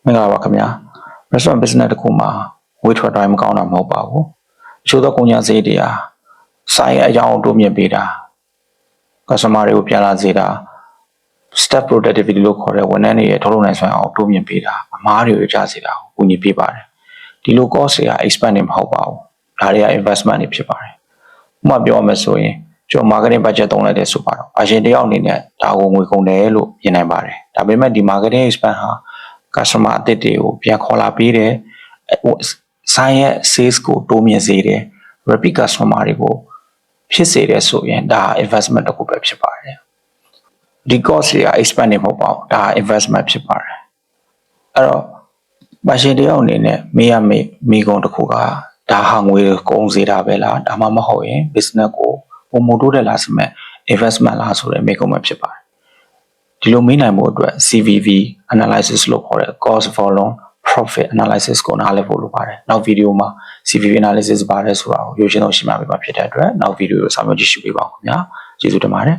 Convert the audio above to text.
မင်္ဂလာပါခင်ဗျာ restaurant business တခုမှာဝေးထွက်တိုင်းမကောင်းတာမဟုတ်ပါဘူးအချို့သောကုန်ကျစရိတ်တွေဟာဆိုင်ရဲ့အကြောင်းတိုးမြင့်ပေးတာ customer တွေကိုပြန်လာစေတာ staff productivity လို့ခေါ်တဲ့ဝန်ထမ်းတွေရဲ့ထုတ်လုပ်နိုင်စွမ်းအောင်တိုးမြင့်ပေးတာအမားတွေကိုကြားစေတာကိုကူညီပေးပါတယ်ဒီလို cost တွေက expand နေမဟုတ်ပါဘူးဒါတွေက investment တွေဖြစ်ပါတယ်ဥပမာပြောရမယ်ဆိုရင်ကျွန်တော် marketing budget သုံးလိုက်တယ်ဆိုပါတော့အရင်တယောက်အနေနဲ့ဒါကိုငွေကုန်တယ်လို့မြင်နိုင်ပါတယ်ဒါပေမဲ့ဒီ marketing expand ဟာcustomer အသစ်တွေကိုပြန်ခေါ်လာပေးတယ်ဆိုင်ရဲ့ sales ကိုတိုးမြင့်စေတယ် repeat customer တွေကိုဖြစ်စေတယ်ဆိုရင်ဒါ investment တစ်ခုပဲဖြစ်ပါတယ်ဒီ cost တွေက expand နေမဟုတ်ပါဘူးဒါ investment ဖြစ်ပါတယ်အဲ့တော့မရှင်တယောက်အနေနဲ့မိကုန်တစ်ခုကဒါဟာငွေကုန်စေတာပဲလားဒါမှမဟုတ်ရင် business ကိုပုံမတိုးတက်လာစမဲ့ investment လားဆိုတဲ့မိကုန်ပဲဖြစ်ပါတယ်ဒီလိုမေးနိုင်မှုအတွက် CVV analysis လို့ခေါ်တဲ့ cost volume profit analysis ကိုနားလည်ဖို့လိုပါတယ်နောက်ဗီဒီယိုမှာ CVV analysis ဘာလဲဆိုတာကိုရိုးရှင်းအောင်ရှင်းပြပေးမှာဖြစ်တဲ့အတွက်နောက်ဗီဒီယိုကိုဆောင်ရွက်ကြည့်ရှုပေးပါဦးခင်ဗျာကျေးဇူးတင်ပါတယ်